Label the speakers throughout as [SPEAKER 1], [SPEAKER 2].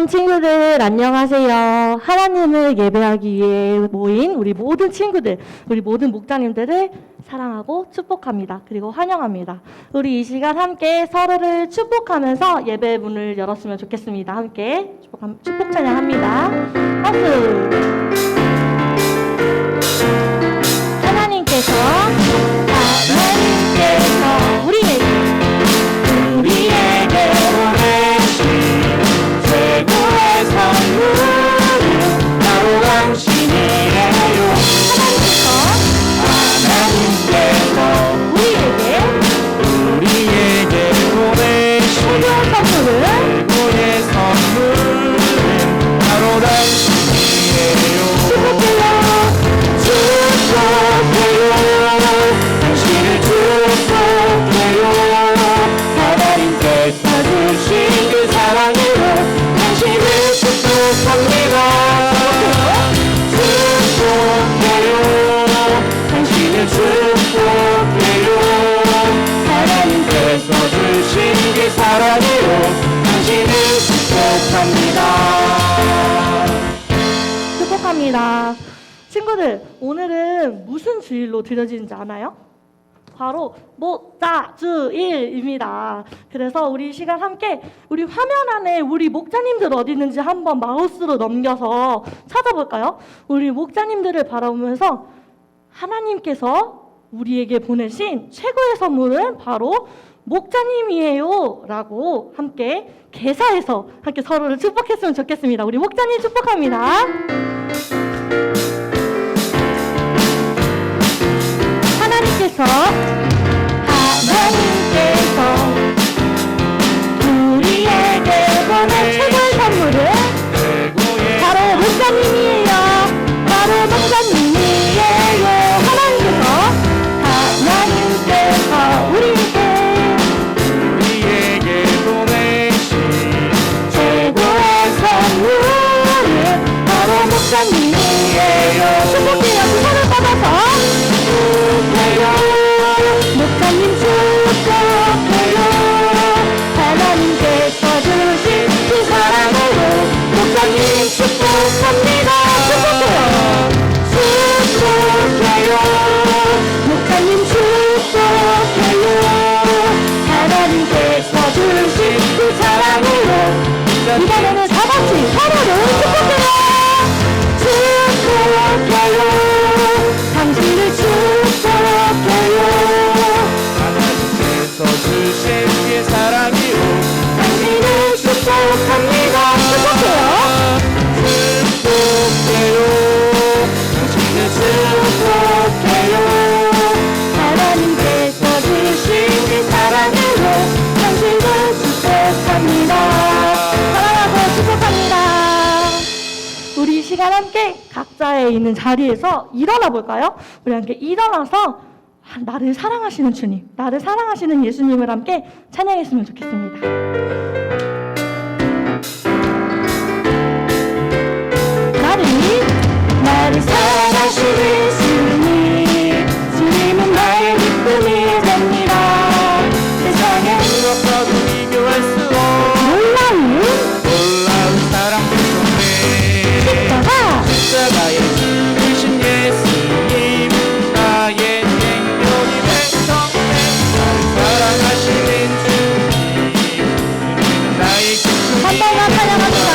[SPEAKER 1] 사랑하는 친구들 안녕하세요. 하나님을 예배하기 위해 모인 우리 모든 친구들, 우리 모든 목자님들을 사랑하고 축복합니다. 그리고 환영합니다. 우리 이 시간 함께 서로를 축복하면서 예배 문을 열었으면 좋겠습니다. 함께 축복 찬양합니다. 박수! 하나님께서 우리에게 보내신 최고의 선물은 바로 당신이에요. 하나님께서 우리에게 보내신 최고의 선물은 바로 당신이에요. 축복해요. 당신을 축복해요. 하나님께서 주신 그 사랑으로 당신을 축복합니다. 축복해요. 당신을 축복해요. 하나님께서 주신 그 사랑으로 당신을 축복합니다. 축복합니다. 친구들, 오늘은 무슨 주일로 드려지는지 아나요? 바로 목자주일입니다. 그래서 우리 시간 함께 우리 화면 안에 우리 목자님들 어디 있는지 한번 마우스로 넘겨서 찾아볼까요? 우리 목자님들을 바라보면서 하나님께서 우리에게 보내신 최고의 선물은 바로 목자님이에요 라고 함께 개사해서 함께 서로를 축복했으면 좋겠습니다. 우리 목자님 축복합니다. 하나님께서 우리에게 보낸 최고의 선물은 바로 목자님이에요. 바로 목자님이에요. 하나님께서 우리에게 보내신 최고의 선물은 바로 목자님이에요. 축복해요. 두 손을 뻗어서 목사님 축복해요. 하나님께서 주신 그 사랑으로 목사님 축복합니다. 축복해요. 목사님 축복해요. 하나님께서 주신 그 사랑으로 이번에는 다 같이 서로를 축복해요. 축복해요. 당신을 축복해요. 하나님께서 주신 그 사랑으로 당신을 축복합니다. 축복해요. 축복해요. 당신을 축복해요. 하나님께서 주신 그 사랑으로 당신을 축복합니다. 사랑하고 축복합니다. 우리 이 시간 함께 각자의 있는 자리에서 일어나 볼까요? 우리 함께 일어나서 나를 사랑하시는 주님, 나를 사랑하시는 예수님을 함께 찬양했으면 좋겠습니다. 나를 사랑하시는 주님, 주님은 나의 기쁨이 됩니다. 세상에 무엇과도 비교할 수 없는 놀라운 사랑 때문에 십자가에 죽으신 예수님, 나의 생명이 백성된 나를 사랑하시는 주님, 나의 기쁨이 한 번만 찬양합니다.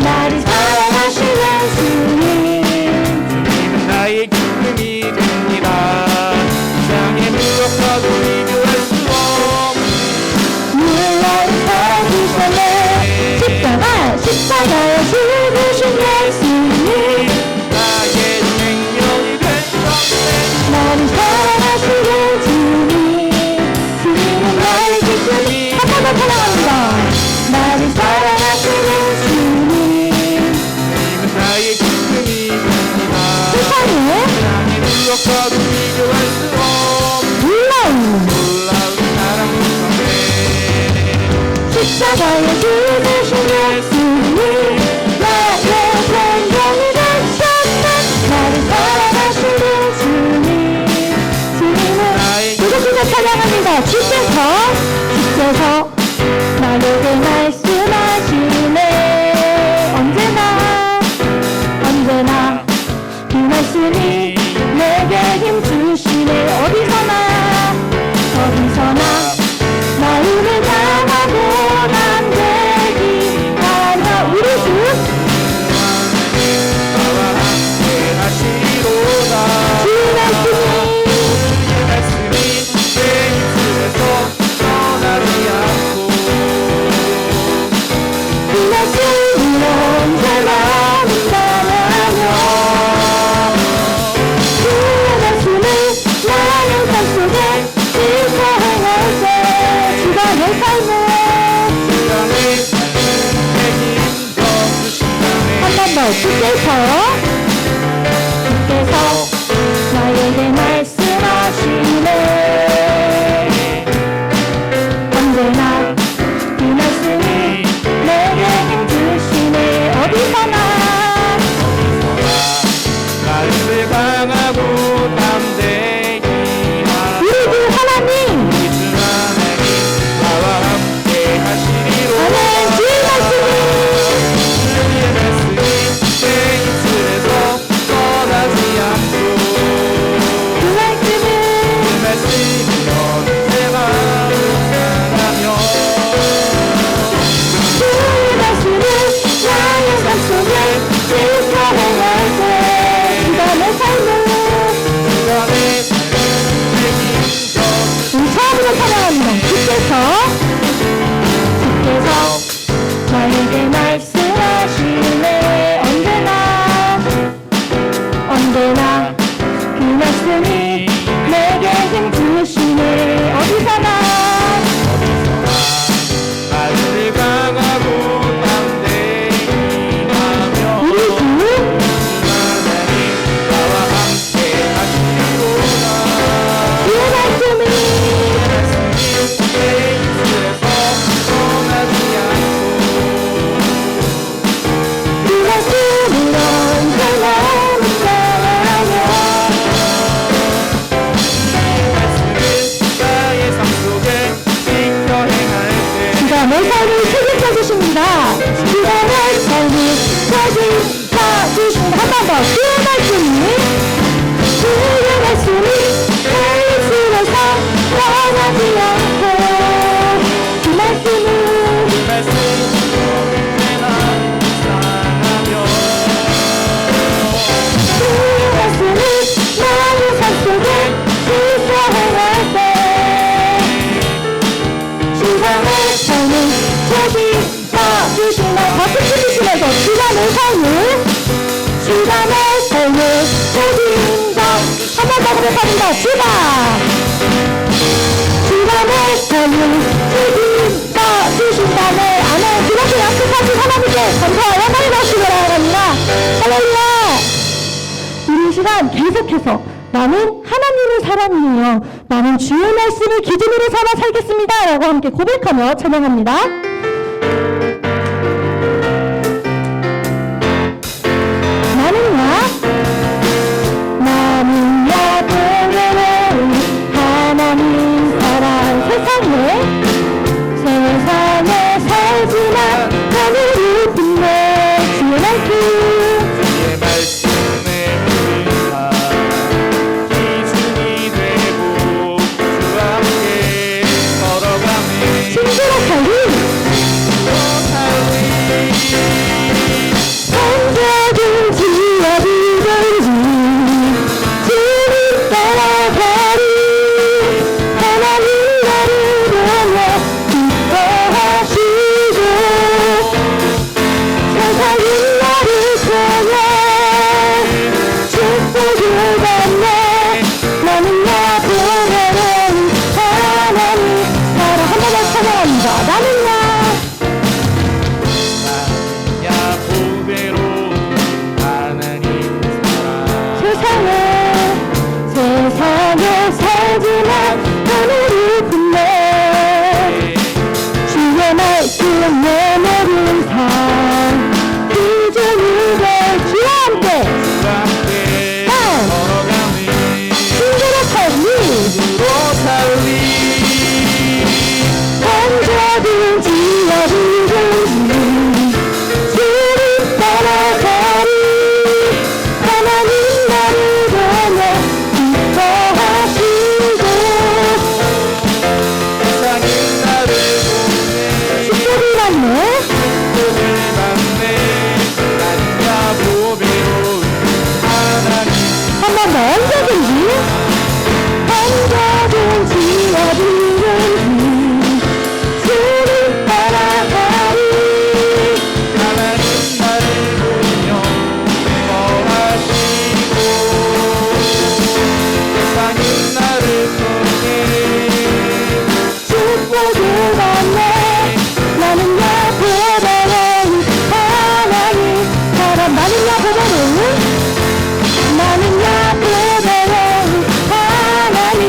[SPEAKER 1] 나를 사랑하시는 주님, 나의 기쁨이 됩니다. 세상의 무엇과도 비교할 수 없는 놀라운 사랑 주셨네. 십자가에 죽으신 예수님, 나의 생명이 되셨네. 나를 사랑하시는 주님, 주님은 나의 기쁨이 한 번 더 찬양합니다. 나를 사랑하시는 주님, 주님은 나의 기쁨이 됩니다. 세상에 무엇과도 비교할 수 없는 놀라운 사랑 주셨네. 십자가에 죽으신 예수님, 나의 생명이 되셨네. 나를 사랑하시는 주님, 주님은 나의 기쁨이 찬양합니다. 주께서 나에게 말씀하시네. 말씀이 내게 힘 주시네. 어디서나 마음을 다하고 남되기 하나. 우리 주
[SPEAKER 2] 나와 함께 하시리로다.
[SPEAKER 1] 주의 말씀이
[SPEAKER 2] 내 입술에서 떠나지 않고
[SPEAKER 1] 그 말씀으로 언제나 묵상하며 주의 말씀을 나의 삶 속에 지켜 행할 때 주가 내 삶을
[SPEAKER 2] 주장의 힘써 주신다네.
[SPEAKER 1] 한 번 더 주께서 나에게 말씀하시네. 언제나 그 말씀이 내게 힘 주시네. 어디서나
[SPEAKER 2] 마음을 강하고 담대히
[SPEAKER 1] 우리 주 하나님
[SPEAKER 2] 우리 주 하나님 나와 함께 하시리로다.
[SPEAKER 1] 아멘. 주의
[SPEAKER 2] 주의 말씀이 내 입술에서 떠나지 않고
[SPEAKER 1] 그 말씀을
[SPEAKER 2] 말씀이 언제나 묵상하며
[SPEAKER 1] 주의 말씀을 나의 삶 속에 지켜 행할 때 주가 내 삶을
[SPEAKER 2] 주장의 힘써
[SPEAKER 1] 처음으로 찬양합니다. 주께서 나에게 말씀하시네. 언제나 그 말씀이 내게 힘 주시네. 어디서나
[SPEAKER 2] 마음을 강하고 담대히 하며
[SPEAKER 1] 우리 주
[SPEAKER 2] 하나님 나와 함께 하시리로다.
[SPEAKER 1] 주의 말씀이
[SPEAKER 2] 내 입술에서 떠나지 않고
[SPEAKER 1] 그 말씀을 언제나 묵상하며
[SPEAKER 2] 나의 삶 속에 지켜 행할 때
[SPEAKER 1] 주가 내 삶을 책임져 주십니다. 주가 내 삶을 책임져 주십니다. 한 번 더. 주의 말씀이 내 입술에서 떠나지 않고 그 말씀을
[SPEAKER 2] 말씀 언제나 묵상하며
[SPEAKER 1] 주의 말씀을 나의 삶 속에 지켜 행할 때 주가 내 삶을 책임져 주신다. 박수 치시면서 주가 내 삶을 책임져 한 번 더 고백합니다. 주가 내 삶을 책임져 주신다네. 아멘. 그렇게 약속하신 하나님께 감사와 영광을 받으시기 바랍니다. 할렐루야. 우리 이 시간 계속해서 나는 하나님의 사람이에요, 나는 주의 말씀을 기준으로 삼아 살겠습니다 라고 함께 고백하며 찬양합니다. 나는야 보내는 하나님 사랑. 세상에 살지만 하늘을 빛내 주의 말씀.
[SPEAKER 2] 주의 말씀에 우리가 기준이 되고 주와 함께 걸어가네.
[SPEAKER 1] 신실한 삶이 언제든지 어디든지 주를 따라가리.
[SPEAKER 2] 하나님 나를 보며 기뻐하시고 세상은 나를 통해
[SPEAKER 1] 축복을 받네. 나는야 보배로운 하나님 사람. 나는야 보배로운 하나님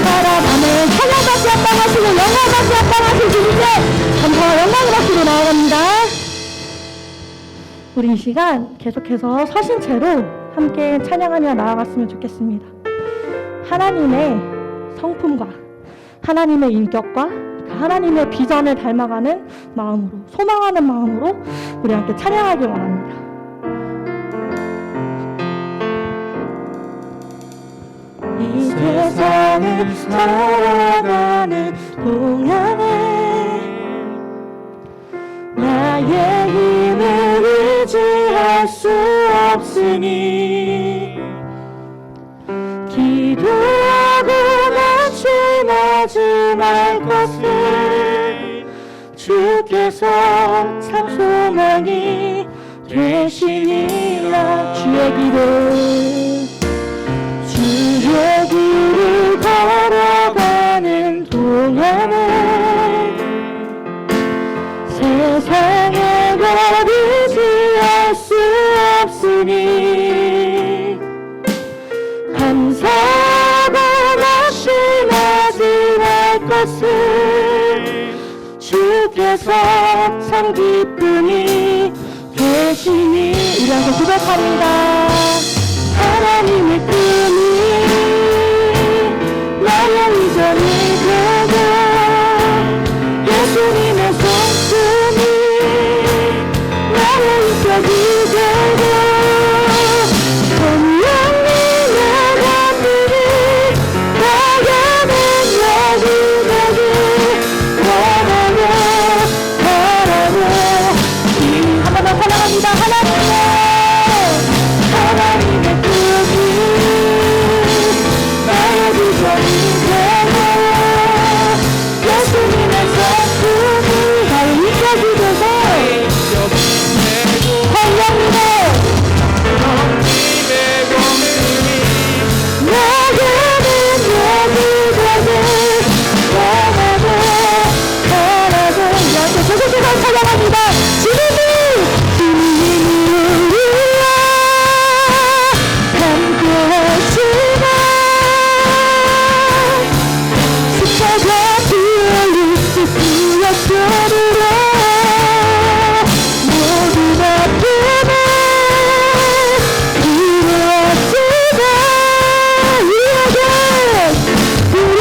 [SPEAKER 1] 사람. 아멘. 찬양받지 합당하시고 영광받지 합당하신 주님께 감사와 영광을 받기로 나아갑니다. 우리 이 시간 계속해서 서신 채로 함께 찬양하며 나아갔으면 좋겠습니다. 하나님의 성품과 하나님의 인격과 하나님의 비전을 닮아가는 마음으로, 소망하는 마음으로 우리 함께 찬양하기 원합니다. 이 세상을 살아가는 동안에 나의 힘을 의지할 수 없으니 기도하고 낙심하지 말 것을 주께서 참 소망이 되시니라. 주의 길을 걸어가는 동안에 세상에 거리지할 수 없으니 감사하고 낙심하지 말 것을 주께서 참 기쁨이 되시니. 우리 함께 고백합니다. 하나님의 꿈이 나의 위전이 되고 예수님의 성품이 나의 인격이 되고 성령님의 감동이 나에게는 여기저기 원하며 바라고. 한 번 더 사랑합니다. 하나님의 꿈이 나의 비전이 되고 예수님의 성품이 나의 인격이 되고 성령님의
[SPEAKER 2] 공들이
[SPEAKER 1] 내게는 여기저기 원하고 바라고. 이렇게 계속해서 찬양합니다. 주님이 우리와 함께 하시네. 십자가 피흘린 예수의 손으로 모든 아픔을 이루었으네.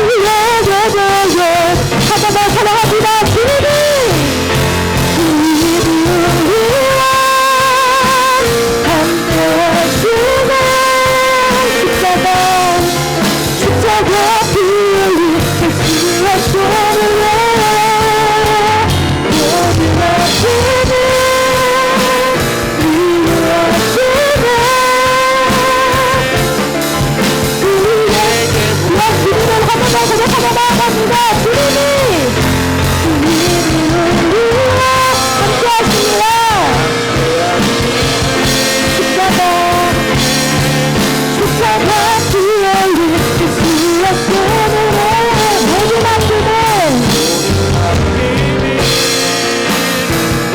[SPEAKER 1] 우리에게 보여 한 번 더 사랑합니다. 주님이 우리와 함께 하시네. 십자가 피흘린 예수의 손으로 모든 아픔을 이루었으네. 우리에게 주님을 한 번 더 고백하며 나아갑니다. 주님이 우리와 함께 하시니라. 십자가 피흘린 예수의 손으로 모든 아픔을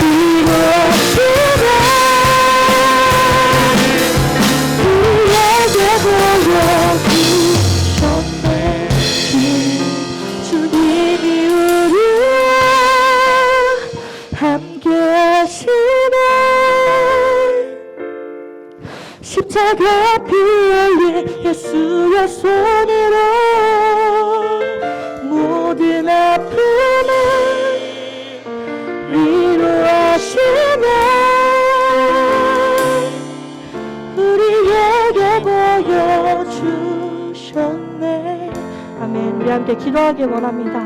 [SPEAKER 1] 이루었으네. 우리에게 보여주셨네. 주님이 우리와 함께 하시네. 십자가 피흘린 예수의 손으로 모든 아픔을 이루하시네. 우리에게 보여주셨네. 아멘. 우리 함께 기도하기 원합니다.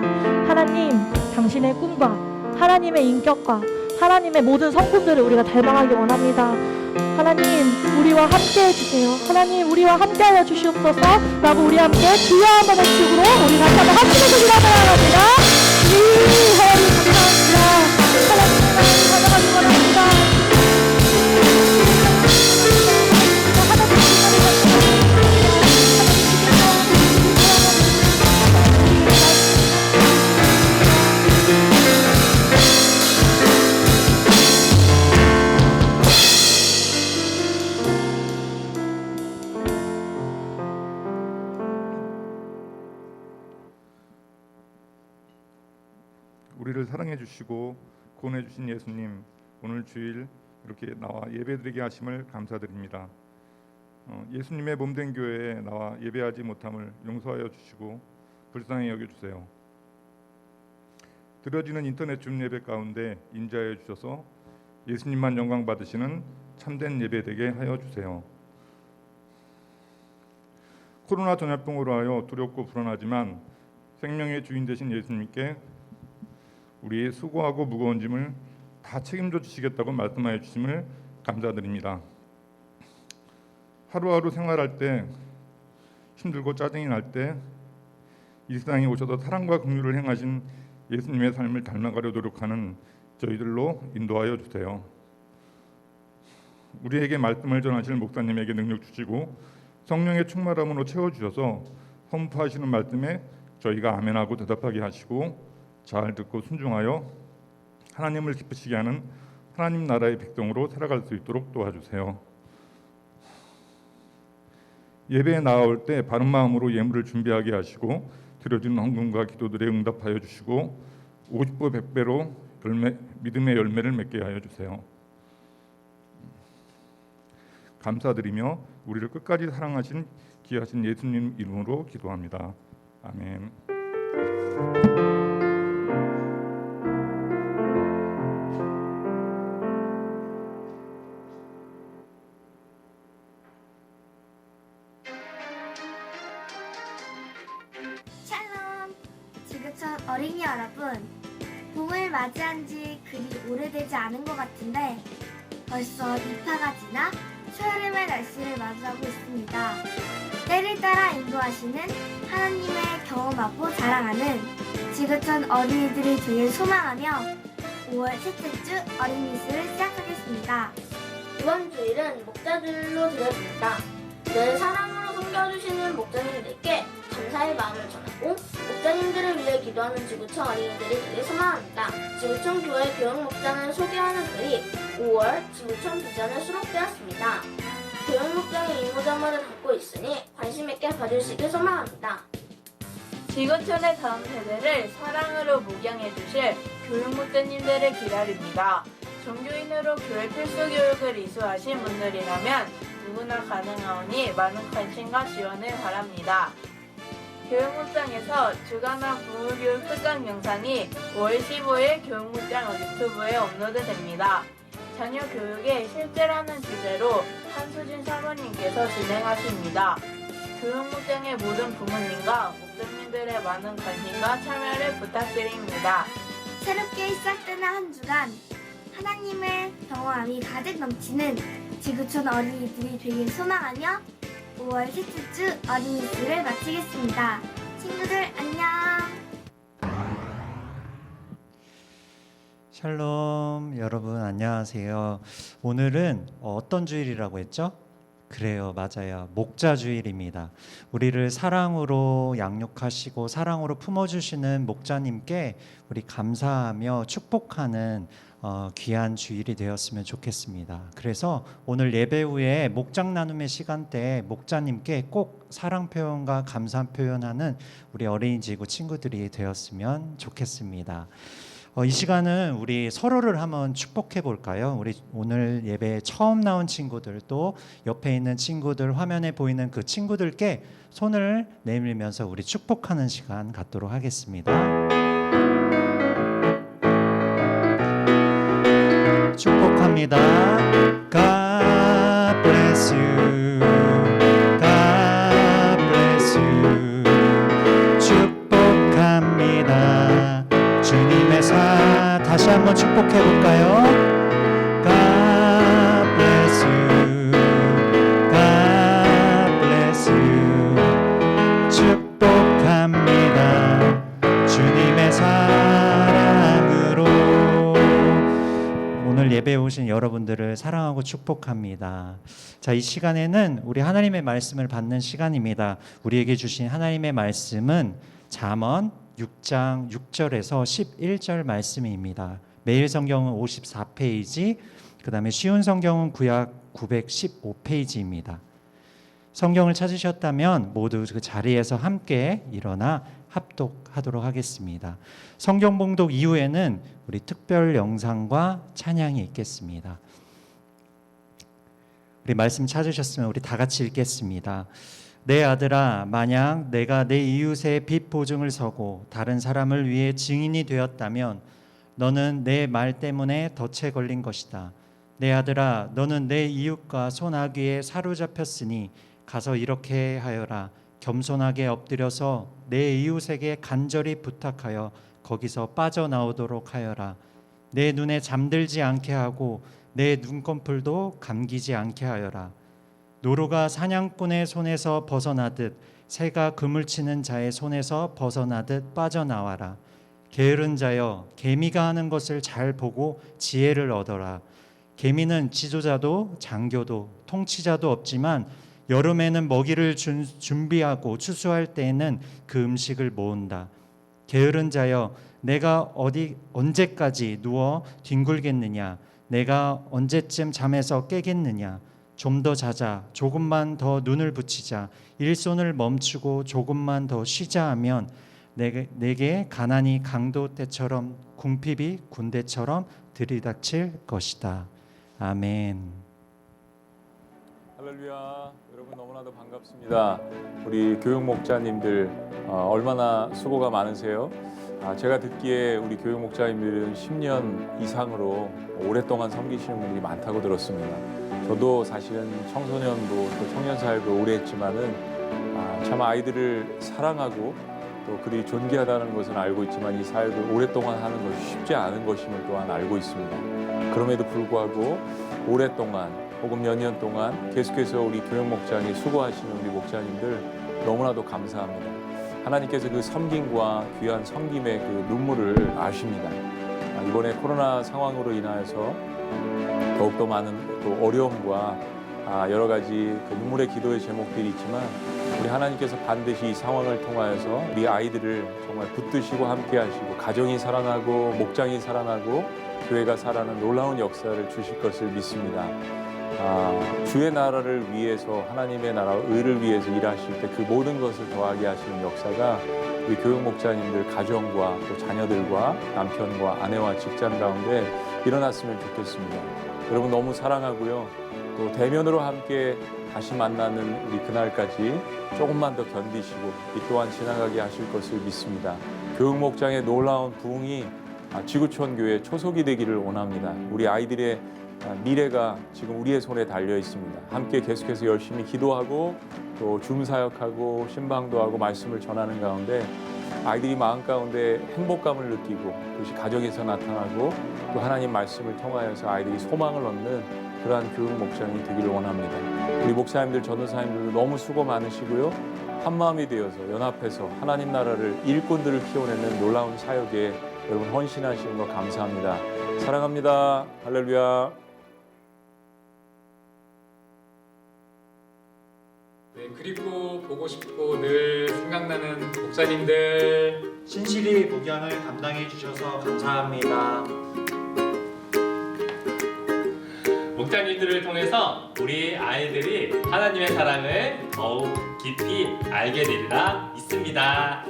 [SPEAKER 1] 하나님, 당신의 꿈과 하나님의 인격과 하나님의 모든 성품들을 우리가 닮아가기 원합니다. 하나님, 우리와 함께 해주세요. 하나님 우리와 함께 하여 주시옵소서 라고 우리 함께 주여 한번 외치고 우리 다시 한번 합심해서 기도하도록 합니다. 하나님 감사합니다. 하나님 가져가시기 바랍니다.
[SPEAKER 3] 우리를 사랑해 주시고 구원해 주신 예수님, 오늘 주일 이렇게 나와 예배드리게 하심을 감사드립니다. 예수님의 몸된 교회에 나와 예배하지 못함을 용서하여 주시고 불쌍히 여겨 주세요. 드려지는 인터넷 줌 예배 가운데 인자해 주셔서 예수님만 영광 받으시는 참된 예배 되게 하여 주세요. 코로나 전염병으로 하여 두렵고 불안하지만 생명의 주인 되신 예수님께 우리의 수고하고 무거운 짐을 다 책임져 주시겠다고 말씀하여 주심을 감사드립니다. 하루하루 생활할 때 힘들고 짜증이 날 때 이 세상에 오셔서 사랑과 긍휼을 행하신 예수님의 삶을 닮아가려 노력하는 저희들로 인도하여 주세요. 우리에게 말씀을 전하실 목사님에게 능력 주시고 성령의 충만함으로 채워주셔서 선포하시는 말씀에 저희가 아멘하고 대답하게 하시고 잘 듣고 순종하여 하나님을 기쁘시게 하는 하나님 나라의 백성으로 살아갈 수 있도록 도와주세요. 예배에 나아올 때 바른 마음으로 예물을 준비하게 하시고 드려지는 헌금과 기도들에 응답하여 주시고 50배 100배로 믿음의 열매를 맺게 하여 주세요. 감사드리며 우리를 끝까지 사랑하신 귀하신 예수님 이름으로 기도합니다. 아멘.
[SPEAKER 4] 샬롬! 지구촌 어린이 여러분, 봄을 맞이한 지 그리 오래되지 않은 것 같은데 벌써 입하가 지나 초여름의 날씨를 마주하고 있습니다. 때를 따라 인도하시는 하나님의 경험하고 자랑하는 지구촌 어린이들이 되길 소망하며 5월 셋째 주 어린이술을 시작하겠습니다.
[SPEAKER 5] 이번 주일은 목자주일로 드려집니다. 늘 사랑으로 섬겨주시는 목자님들께 감사의 마음을 전하고 목자님들을 위해 기도하는 지구촌 어린이들이 되길 소망합니다. 지구촌 교회 교육 목장을 소개하는 글이 5월 지구촌 비전에 수록되었습니다. 교육 목장의 임무자물을 갖고 있으니 관심 있게 봐주시길 소망합니다.
[SPEAKER 6] 지구촌의 다음 세대를 사랑으로 목양해 주실 교육목자님들을 기다립니다. 종교인으로 교회 필수 교육을 이수하신 분들이라면 누구나 가능하오니 많은 관심과 지원을 바랍니다. 교육목장에서 주간화 부모교육 특강 영상이 5월 15일 교육목장 유튜브에 업로드됩니다. 자녀 교육에 실제라는 주제로 한수진 사모님께서 진행하십니다. 교육목장의 모든 부모님과 목장님들의 많은 관심과 참여를 부탁드립니다.
[SPEAKER 4] 새롭게 시작되는 한 주간 하나님의 경험함이 가득 넘치는 지구촌 어린이들이 되길 소망하며 5월 셋째 주 어린이술을 마치겠습니다. 친구들 안녕.
[SPEAKER 7] 샬롬 여러분 안녕하세요. 오늘은 어떤 주일이라고 했죠? 그래요, 맞아요. 목자주일입니다. 우리를 사랑으로 양육하시고 사랑으로 품어주시는 목자님께 우리 감사하며 축복하는 귀한 주일이 되었으면 좋겠습니다. 그래서 오늘 예배 후에 목장 나눔의 시간대에 목자님께 꼭 사랑 표현과 감사 표현하는 우리 어린이 지구 친구들이 되었으면 좋겠습니다. 이 시간은 우리 서로를 한번 축복해 볼까요? 우리 오늘 예배에 처음 나온 친구들 또 옆에 있는 친구들 화면에 보이는 그 친구들께 손을 내밀면서 우리 축복하는 시간 갖도록 하겠습니다. 축복합니다. God bless you. God bless you. 축복합니다. 주님의 사 다시 한번 축복해 볼까요? God bless you. 주신 여러분들을 사랑하고 축복합니다. 자, 이 시간에는 우리 하나님의 말씀을 받는 시간입니다. 우리에게 주신 하나님의 말씀은 잠언 6장 6절에서 11절 말씀입니다. 매일 성경은 54페이지, 그 다음에 쉬운 성경은 구약 915페이지입니다. 성경을 찾으셨다면 모두 그 자리에서 함께 일어나 합독하도록 하겠습니다. 성경 봉독 이후에는 우리 특별 영상과 찬양이 있겠습니다. 우리 말씀 찾으셨으면 우리 다 같이 읽겠습니다. 내 아들아, 만약 내가 내 이웃의 빚 보증을 서고 다른 사람을 위해 증인이 되었다면 너는 내 말 때문에 덫에 걸린 것이다. 내 아들아, 너는 내 이웃과 소나귀에 사로잡혔으니 가서 이렇게 하여라. 겸손하게 엎드려서 내 이웃에게 간절히 부탁하여 거기서 빠져나오도록 하여라. 내 눈에 잠들지 않게 하고 내 눈꺼풀도 감기지 않게 하여라. 노루가 사냥꾼의 손에서 벗어나듯 새가 그물 치는 자의 손에서 벗어나듯 빠져나와라. 게으른 자여, 개미가 하는 것을 잘 보고 지혜를 얻어라. 개미는 지도자도 장교도 통치자도 없지만 여름에는 먹이를 준비하고 추수할 때에는 그 음식을 모은다. 게으른 자여, 내가 언제까지 누워 뒹굴겠느냐? 내가 언제쯤 잠에서 깨겠느냐? 좀 더 자자, 조금만 더 눈을 붙이자, 일손을 멈추고 조금만 더 쉬자 하면 내게 가난이 강도 때처럼 궁핍이 군대처럼 들이닥칠 것이다. 아멘.
[SPEAKER 8] 할렐루야. 여러분 너무나도 반갑습니다. 우리 교육 목자님들 얼마나 수고가 많으세요? 제가 듣기에 우리 교육 목자님들은 10년 이상으로 오랫동안 섬기시는 분들이 많다고 들었습니다. 저도 사실은 청소년부 또 청년 사역을 오래 했지만은 참 아이들을 사랑하고 또 그들이 존귀하다는 것은 알고 있지만 이 사역을 오랫동안 하는 것이 쉽지 않은 것임을 또한 알고 있습니다. 그럼에도 불구하고 오랫동안 혹은 몇 년 동안 계속해서 우리 교육 목장에 수고하시는 우리 목자님들 너무나도 감사합니다. 하나님께서 그 섬김과 귀한 섬김의 그 눈물을 아십니다. 이번에 코로나 상황으로 인하여서 더욱더 많은 또 어려움과 여러 가지 그 눈물의 기도의 제목들이 있지만 우리 하나님께서 반드시 이 상황을 통하여서 우리 아이들을 정말 붙드시고 함께 하시고 가정이 살아나고 목장이 살아나고 교회가 살아나는 놀라운 역사를 주실 것을 믿습니다. 주의 나라를 위해서 하나님의 나라 의를 위해서 일하실 때 그 모든 것을 더하게 하시는 역사가 우리 교육 목자님들 가정과 또 자녀들과 남편과 아내와 직장 가운데 일어났으면 좋겠습니다. 여러분 너무 사랑하고요. 또 대면으로 함께 다시 만나는 우리 그날까지 조금만 더 견디시고 이 또한 지나가게 하실 것을 믿습니다. 교육 목장의 놀라운 부흥이 지구촌 교회 초석이 되기를 원합니다. 우리 아이들의 미래가 지금 우리의 손에 달려 있습니다. 함께 계속해서 열심히 기도하고 또 줌 사역하고 신방도 하고 말씀을 전하는 가운데 아이들이 마음 가운데 행복감을 느끼고 그것이 가정에서 나타나고 또 하나님 말씀을 통하여서 아이들이 소망을 얻는 그러한 교육 목장이 되기를 원합니다. 우리 목사님들, 전도사님들도 너무 수고 많으시고요. 한마음이 되어서 연합해서 하나님 나라를 일꾼들을 키워내는 놀라운 사역에 여러분 헌신하시는 거 감사합니다. 사랑합니다. 할렐루야.
[SPEAKER 9] 네, 그리고 보고 싶고 늘 생각나는 목사님들,
[SPEAKER 7] 신실히 목양을 감당해 주셔서 감사합니다.
[SPEAKER 9] 목자님들을 통해서 우리 아이들이 하나님의 사랑을 더욱 깊이 알게 되리라 믿습니다.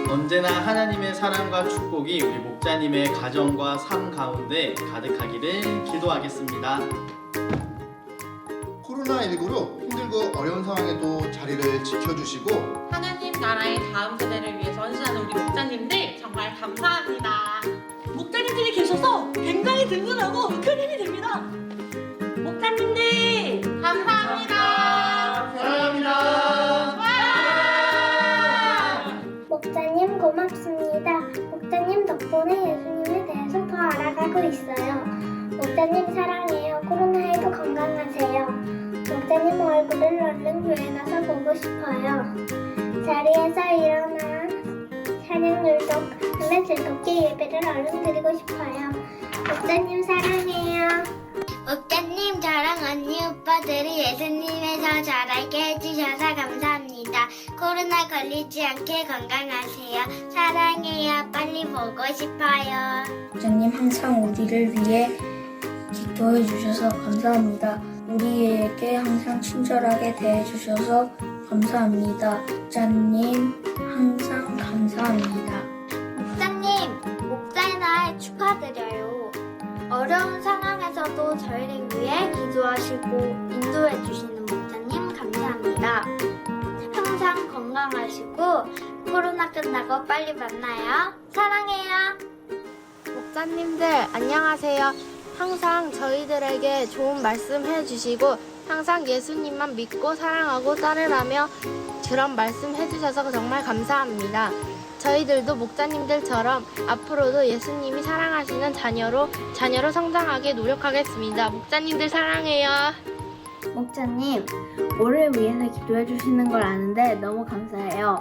[SPEAKER 10] 언제나 하나님의 사랑과 축복이 우리 목자님의 가정과 삶 가운데 가득하기를 기도하겠습니다.
[SPEAKER 11] 코로나19로 힘들고 어려운 상황에도 자리를 지켜주시고
[SPEAKER 12] 하나님 나라의 다음 세대를 위해서 헌신하는 우리 목자님들 정말 감사합니다.
[SPEAKER 1] 목자님들이 계셔서 굉장히 든든하고 큰 힘이 됩니다. 목자님들
[SPEAKER 12] 감사합니다.
[SPEAKER 10] 사랑합니다.
[SPEAKER 4] 목자님 고맙습니다. 목자님 덕분에 예수님에 대해서 더 알아가고 있어요. 목자님 사랑해요. 코로나19 건강하세요. 목자님 얼굴을 얼른 교회 가서 보고 싶어요. 자리에서 일어나 찬양들도 하면 즐겁게 예배를 얼른 드리고 싶어요. 목사님 사랑해요. 목사님 저랑 언니 오빠들이 예수님의 더 잘 알게 해주셔서 감사합니다. 코로나 걸리지 않게 건강하세요. 사랑해요. 빨리 보고 싶어요.
[SPEAKER 5] 목사님 항상 우리를 위해 기도해 주셔서 감사합니다. 우리에게 항상 친절하게 대해 주셔서 감사합니다. 목사님 항상 감사합니다.
[SPEAKER 4] 목사님, 목사의 날 축하드려요. 어려운 상황에서도 저희를 위해 기도하시고 인도해 주시는 목사님 감사합니다. 항상 건강하시고 코로나 끝나고 빨리 만나요. 사랑해요.
[SPEAKER 13] 목사님들 안녕하세요. 항상 저희들에게 좋은 말씀 해주시고 항상 예수님만 믿고 사랑하고 따르라며 그런 말씀 해주셔서 정말 감사합니다. 저희들도 목사님들처럼 앞으로도 예수님이 사랑하시는 자녀로 성장하게 노력하겠습니다. 목사님들 사랑해요.
[SPEAKER 5] 목사님, 우리를 위해서 기도해 주시는 걸 아는데 너무 감사해요.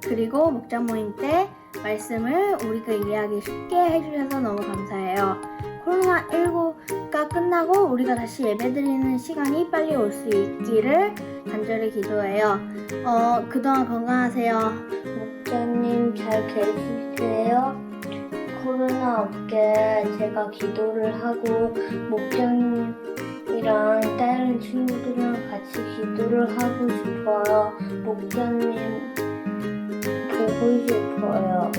[SPEAKER 5] 그리고 목자 모임 때 말씀을 우리가 이해하기 쉽게 해주셔서 너무 감사해요. 코로나19가 끝나고 우리가 다시 예배드리는 시간이 빨리 올 수 있기를 간절히 기도해요. 그동안 건강하세요.
[SPEAKER 13] 목사님 잘 계세요? 코로나 없게 제가 기도를 하고 목사님이랑 다른 친구들이랑 같이 기도를 하고 싶어요. 목사님 보고 싶어요.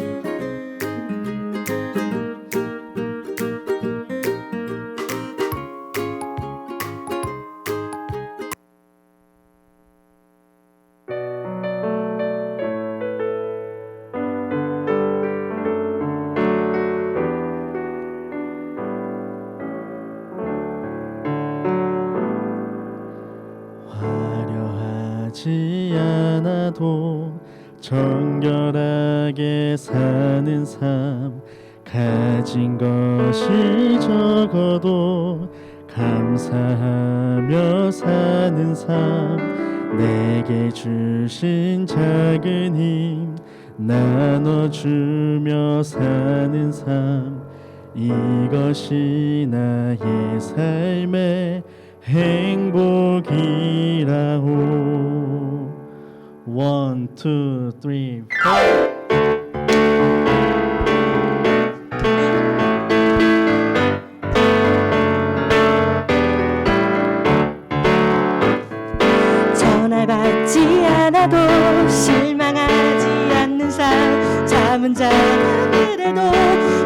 [SPEAKER 14] 화려하지 않아도 정결하게 사는 삶, 가진 것이 적어도 감사하며 사는 삶, 내게 주신 작은 힘 나눠주며 사는 삶, 이것이 나의 삶의 행복이라오. 1, 2, 3, 4.
[SPEAKER 1] 전화 받지 않아도 실망하지 않는 삶, 잠은 자나 그래도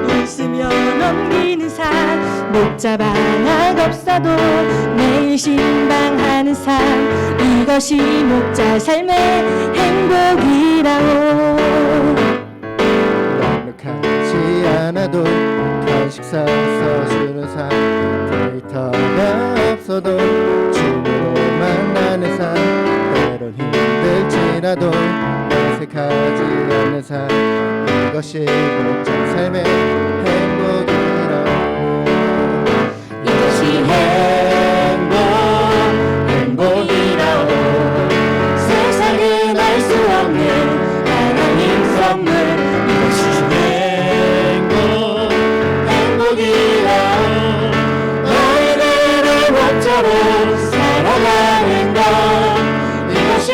[SPEAKER 1] 웃으며 넘기는 삶, 목잡아 낙없어도 매일 신방하는 삶, 이것이 목자 삶의 행복이라오.
[SPEAKER 14] 완벽하지 않아도 간식 사서 주는 삶, 데이터가 없어도 줌으로 만나는 삶, 때론 힘들지라도 어색하지 않는 삶, 이것이 목자 삶의 행복이라고.
[SPEAKER 1] 이것이 행복이라오. 세상은 알 수 없는 하나님 선물, 이것이 행복이라오. 너희들을 목자로 살아가는 것, 이것이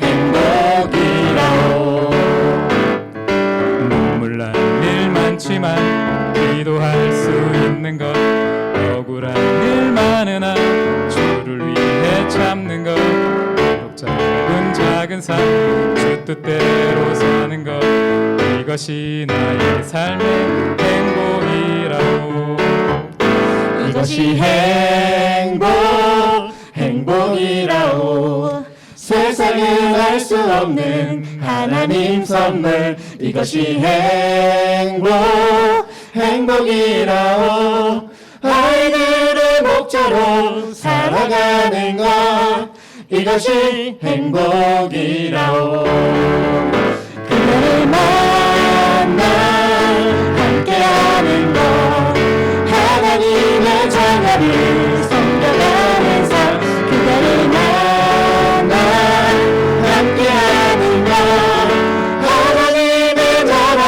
[SPEAKER 1] 행복이라오.
[SPEAKER 9] 눈물 날 일 많지만 기도할 수 있는 것, 억울한 일 많으나 주를 위해 참는 것, 비록 짧은 작은 삶 주 뜻대로 사는 것, 이것이 나의 삶의 행복이라고.
[SPEAKER 1] 이것이 행복이라오. 세상은 알 수 없는 하나님 선물, 이것이 행복이라오. 아이들의 목자로 살아가는 것, 이것이 행복이라오. 그녀를 만나 함께하는 것, 하나님의 자녀를 섬겨가는 삶, 그녀를 만나 함께하는 것, 하나님의 나라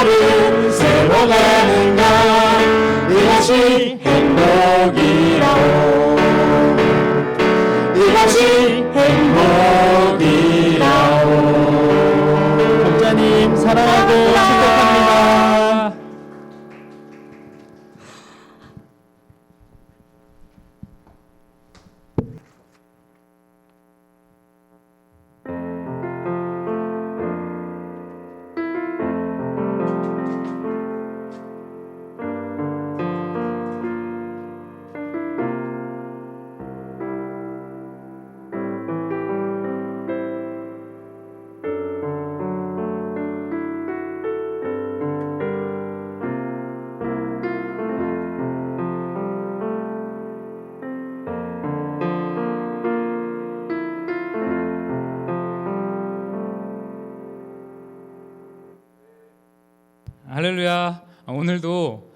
[SPEAKER 9] 할렐루야. 오늘도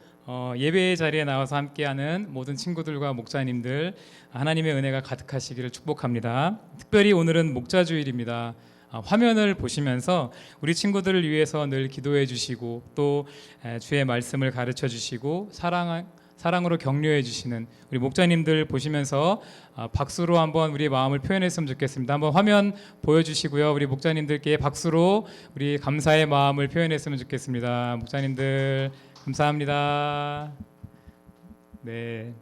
[SPEAKER 9] 예배의 자리에 나와서 함께하는 모든 친구들과 목자님들 하나님의 은혜가 가득하시기를 축복합니다. 특별히 오늘은 목자주일입니다. 화면을 보시면서 우리 친구들을 위해서 늘 기도해 주시고 또 주의 말씀을 가르쳐 주시고 사랑으로 격려해 주시는 우리 목자님들 보시면서 박수로 한번 우리의 마음을 표현했으면 좋겠습니다. 한번 화면 보여주시고요. 우리 목자님들께 박수로 우리 감사의 마음을 표현했으면 좋겠습니다. 목자님들 감사합니다. 네,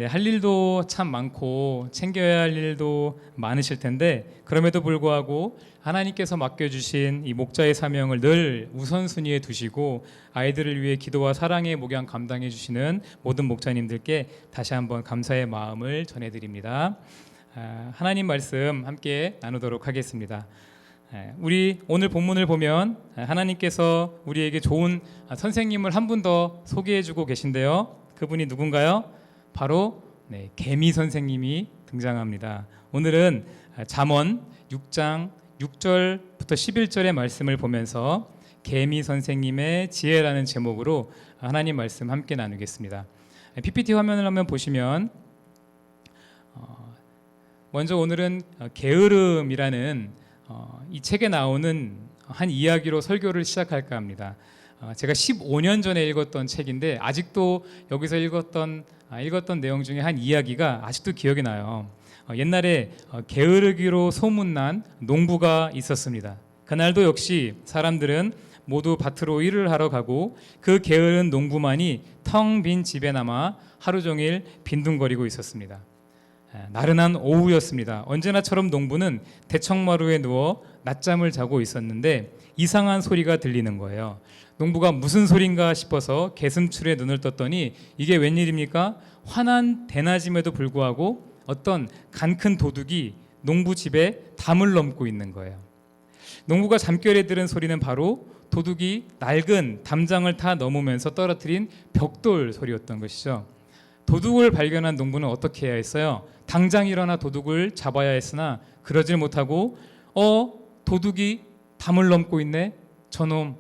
[SPEAKER 9] 할 일도 참 많고 챙겨야 할 일도 많으실 텐데 그럼에도 불구하고 하나님께서 맡겨주신 이 목자의 사명을 늘 우선순위에 두시고 아이들을 위해 기도와 사랑의 목양 감당해 주시는 모든 목자님들께 다시 한번 감사의 마음을 전해드립니다. 하나님 말씀 함께 나누도록 하겠습니다. 우리 오늘 본문을 보면 하나님께서 우리에게 좋은 선생님을 한 분 더 소개해주고 계신데요. 그분이 누군가요? 바로 개미 선생님이 등장합니다. 오늘은 잠언 6장 6절부터 11절의 말씀을 보면서 개미 선생님의 지혜라는 제목으로 하나님 말씀 함께 나누겠습니다. PPT 화면을 한번 보시면 먼저 오늘은 게으름이라는 이 책에 나오는 한 이야기로 설교를 시작할까 합니다. 제가 15년 전에 읽었던 책인데 아직도 여기서 읽었던 내용 중에 한 이야기가 아직도 기억이 나요. 옛날에 게으르기로 소문난 농부가 있었습니다. 그날도 역시 사람들은 모두 밭으로 일을 하러 가고 그 게으른 농부만이 텅 빈 집에 남아 하루 종일 빈둥거리고 있었습니다. 나른한 오후였습니다. 언제나처럼 농부는 대청마루에 누워 낮잠을 자고 있었는데 이상한 소리가 들리는 거예요. 농부가 무슨 소린가 싶어서 개슴출에 눈을 떴더니 이게 웬일입니까? 환한 대낮임에도 불구하고 어떤 간큰 도둑이 농부 집에 담을 넘고 있는 거예요. 농부가 잠결에 들은 소리는 바로 도둑이 낡은 담장을 타 넘으면서 떨어뜨린 벽돌 소리였던 것이죠. 도둑을 발견한 농부는 어떻게 해야 했어요? 당장 일어나 도둑을 잡아야 했으나 그러질 못하고 도둑이 담을 넘고 있네. 저놈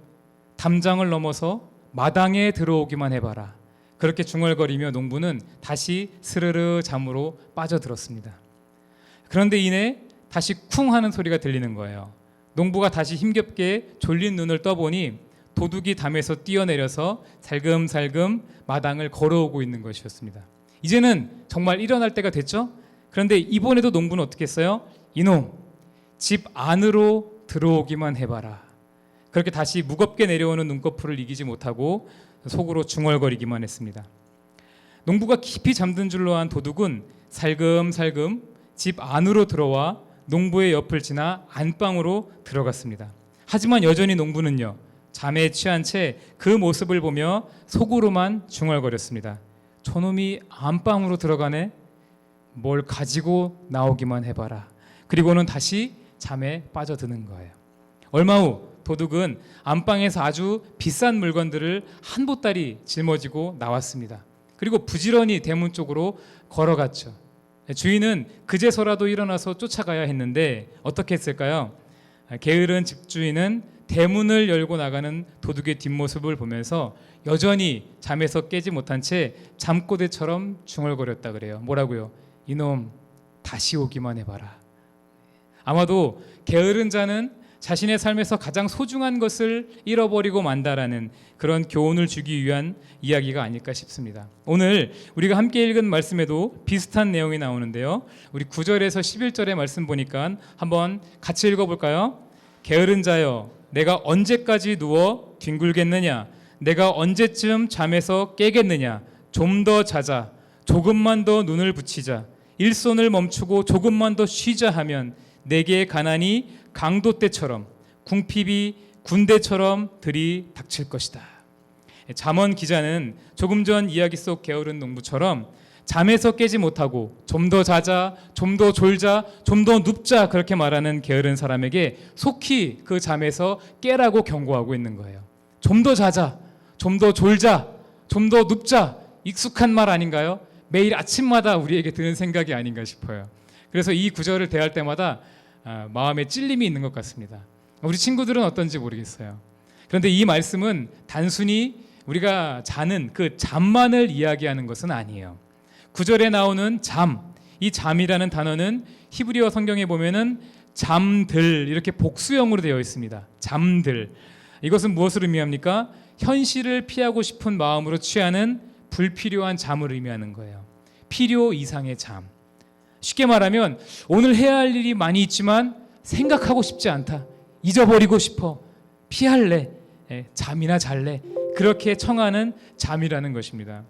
[SPEAKER 9] 담장을 넘어서 마당에 들어오기만 해봐라. 그렇게 중얼거리며 농부는 다시 스르르 잠으로 빠져들었습니다. 그런데 이내 다시 쿵 하는 소리가 들리는 거예요. 농부가 다시 힘겹게 졸린 눈을 떠보니 도둑이 담에서 뛰어내려서 살금살금 마당을 걸어오고 있는 것이었습니다. 이제는 정말 일어날 때가 됐죠? 그런데 이번에도 농부는 어떻게 했어요? 이놈, 집 안으로 들어오기만 해봐라. 그렇게 다시 무겁게 내려오는 눈꺼풀을 이기지 못하고 속으로 중얼거리기만 했습니다. 농부가 깊이 잠든 줄로 안 도둑은 살금살금 집 안으로 들어와 농부의 옆을 지나 안방으로 들어갔습니다. 하지만 여전히 농부는요, 잠에 취한 채 그 모습을 보며 속으로만 중얼거렸습니다. 저놈이 안방으로 들어가네? 뭘 가지고 나오기만 해봐라. 그리고는 다시 잠에 빠져드는 거예요. 얼마 후 도둑은 안방에서 아주 비싼 물건들을 한 보따리 짊어지고 나왔습니다. 그리고 부지런히 대문 쪽으로 걸어갔죠. 주인은 그제서라도 일어나서 쫓아가야 했는데 어떻게 했을까요? 게으른 집주인은 대문을 열고 나가는 도둑의 뒷모습을 보면서 여전히 잠에서 깨지 못한 채 잠꼬대처럼 중얼거렸다 그래요. 뭐라고요? 이놈, 다시 오기만 해봐라. 아마도 게으른 자는 자신의 삶에서 가장 소중한 것을 잃어버리고 만다라는 그런 교훈을 주기 위한 이야기가 아닐까 싶습니다. 오늘 우리가 함께 읽은 말씀에도 비슷한 내용이 나오는데요. 우리 9절에서 11절의 말씀 보니까 한번 같이 읽어볼까요? 게으른 자여, 내가 언제까지 누워 뒹굴겠느냐? 내가 언제쯤 잠에서 깨겠느냐? 좀 더 자자, 조금만 더 눈을 붙이자, 일손을 멈추고 조금만 더 쉬자 하면 내게 가난이 강도 때처럼 궁핍이 군대처럼 들이닥칠 것이다. 잠언 기자는 조금 전 이야기 속 게으른 농부처럼 잠에서 깨지 못하고 좀 더 자자, 좀 더 졸자, 좀 더 눕자 그렇게 말하는 게으른 사람에게 속히 그 잠에서 깨라고 경고하고 있는 거예요. 좀 더 자자, 좀 더 졸자, 좀 더 눕자, 익숙한 말 아닌가요? 매일 아침마다 우리에게 드는 생각이 아닌가 싶어요. 그래서 이 구절을 대할 때마다 마음에 찔림이 있는 것 같습니다. 우리 친구들은 어떤지 모르겠어요. 그런데 이 말씀은 단순히 우리가 자는 그 잠만을 이야기하는 것은 아니에요. 9절에 나오는 잠, 이 잠이라는 단어는 히브리어 성경에 보면은 잠들 이렇게 복수형으로 되어 있습니다. 잠들. 이것은 무엇을 의미합니까? 현실을 피하고 싶은 마음으로 취하는 불필요한 잠을 의미하는 거예요. 필요 이상의 잠. 쉽게 말하면 오늘 해야 할 일이 많이 있지만 생각하고 싶지 않다. 잊어버리고 싶어. 피할래. 잠이나 잘래. 그렇게 청하는 잠이라는 것입니다.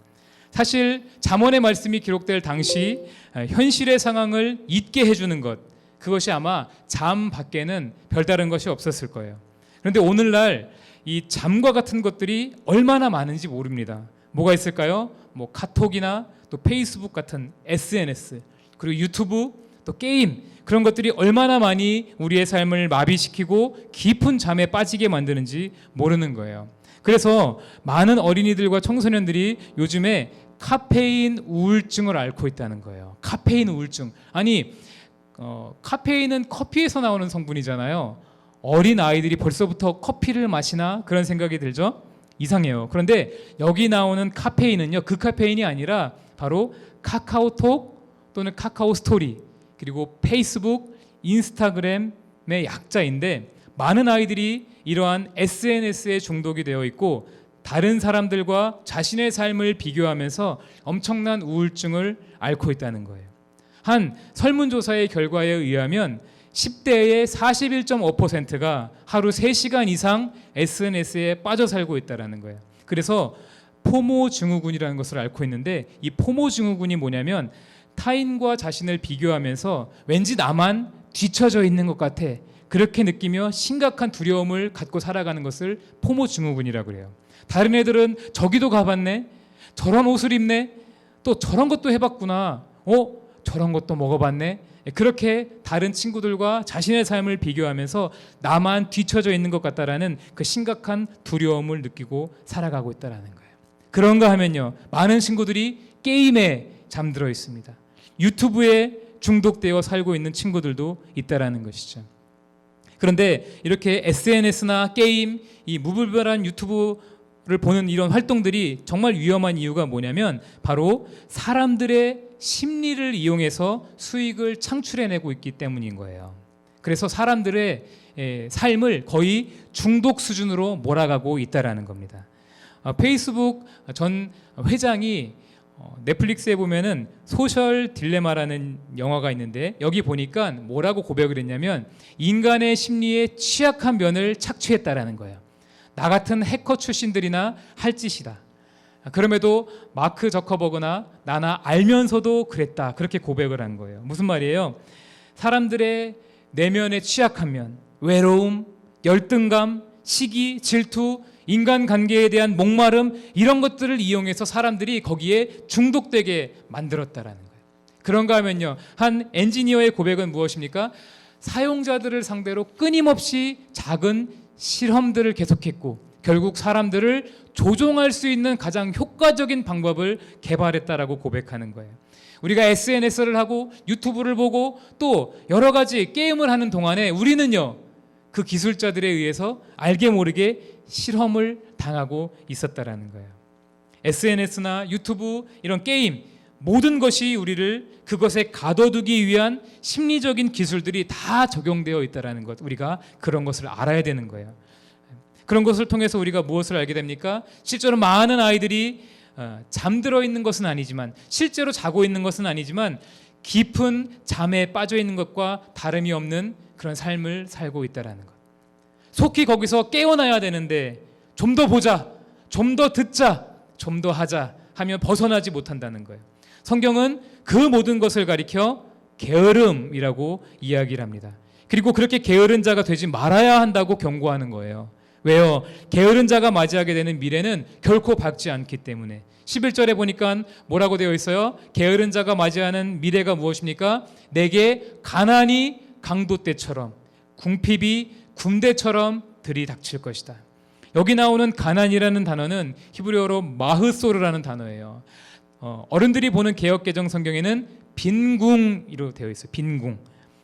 [SPEAKER 9] 사실 잠언의 말씀이 기록될 당시 현실의 상황을 잊게 해주는 것, 그것이 아마 잠 밖에는 별다른 것이 없었을 거예요. 그런데 오늘날 이 잠과 같은 것들이 얼마나 많은지 모릅니다. 뭐가 있을까요? 뭐 카톡이나 또 페이스북 같은 SNS, 그리고 유튜브, 또 게임, 그런 것들이 얼마나 많이 우리의 삶을 마비시키고 깊은 잠에 빠지게 만드는지 모르는 거예요. 그래서 많은 어린이들과 청소년들이 요즘에 카페인 우울증을 앓고 있다는 거예요. 카페인 우울증. 아니, 카페인은 커피에서 나오는 성분이잖아요. 어린 아이들이 벌써부터 커피를 마시나 그런 생각이 들죠. 이상해요. 그런데 여기 나오는 카페인은요, 그 카페인이 아니라 바로 카카오톡 또는 카카오 스토리, 그리고 페이스북, 인스타그램의 약자인데, 많은 아이들이 이러한 SNS에 중독이 되어 있고 다른 사람들과 자신의 삶을 비교하면서 엄청난 우울증을 앓고 있다는 거예요. 한 설문조사의 결과에 의하면 10대의 41.5%가 하루 3시간 이상 SNS에 빠져 살고 있다는 거예요. 그래서 포모 증후군이라는 것을 앓고 있는데, 이 포모 증후군이 뭐냐면 타인과 자신을 비교하면서 왠지 나만 뒤처져 있는 것 같아, 그렇게 느끼며 심각한 두려움을 갖고 살아가는 것을 포모 증후군이라고 그래요. 다른 애들은 저기도 가봤네, 저런 옷을 입네, 또 저런 것도 해봤구나, 저런 것도 먹어봤네, 그렇게 다른 친구들과 자신의 삶을 비교하면서 나만 뒤처져 있는 것 같다라는 그 심각한 두려움을 느끼고 살아가고 있다는 거예요. 그런가 하면요, 많은 친구들이 게임에 잠들어 있습니다. 유튜브에 중독되어 살고 있는 친구들도 있다는 것이죠. 그런데 이렇게 SNS나 게임, 이 무분별한 유튜브를 보는 이런 활동들이 정말 위험한 이유가 뭐냐면 바로 사람들의 심리를 이용해서 수익을 창출해내고 있기 때문인 거예요. 그래서 사람들의 삶을 거의 중독 수준으로 몰아가고 있다는 겁니다. 페이스북 전 회장이 넷플릭스에 보면은 소셜 딜레마라는 영화가 있는데, 여기 보니까 뭐라고 고백을 했냐면 인간의 심리에 취약한 면을 착취했다라는 거예요. 나 같은 해커 출신들이나 할 짓이다. 그럼에도 마크 저커버그나 나나 알면서도 그랬다, 그렇게 고백을 한 거예요. 무슨 말이에요? 사람들의 내면의 취약한 면, 외로움, 열등감, 시기, 질투, 인간관계에 대한 목마름, 이런 것들을 이용해서 사람들이 거기에 중독되게 만들었다라는 거예요. 그런가 하면요, 한 엔지니어의 고백은 무엇입니까? 사용자들을 상대로 끊임없이 작은 실험들을 계속했고 결국 사람들을 조종할 수 있는 가장 효과적인 방법을 개발했다라고 고백하는 거예요. 우리가 SNS를 하고 유튜브를 보고 또 여러 가지 게임을 하는 동안에 우리는요, 그 기술자들에 의해서 알게 모르게 실험을 당하고 있었다라는 거예요. SNS나 유튜브, 이런 게임, 모든 것이 우리를 그것에 가둬두기 위한 심리적인 기술들이 다 적용되어 있다라는 것, 우리가 그런 것을 알아야 되는 거예요. 그런 것을 통해서 우리가 무엇을 알게 됩니까? 실제로 많은 아이들이 잠들어 있는 것은 아니지만, 실제로 자고 있는 것은 아니지만 깊은 잠에 빠져 있는 것과 다름이 없는 그런 삶을 살고 있다라는 것. 속히 거기서 깨어나야 되는데 좀 더 보자, 좀 더 듣자, 좀 더 하자 하면 벗어나지 못한다는 거예요. 성경은 그 모든 것을 가리켜 게으름이라고 이야기를 합니다. 그리고 그렇게 게으른 자가 되지 말아야 한다고 경고하는 거예요. 왜요? 게으른 자가 맞이하게 되는 미래는 결코 밝지 않기 때문에. 11절에 보니까 뭐라고 되어 있어요? 게으른 자가 맞이하는 미래가 무엇입니까? 내게 가난이 강도 때처럼, 궁핍이 군대처럼 들이닥칠 것이다. 여기 나오는 가난이라는 단어는 히브리어로 마흐소르라는 단어예요. 어른들이 보는 개역개정 성경에는 빈궁이로 되어 있어요. 빈궁.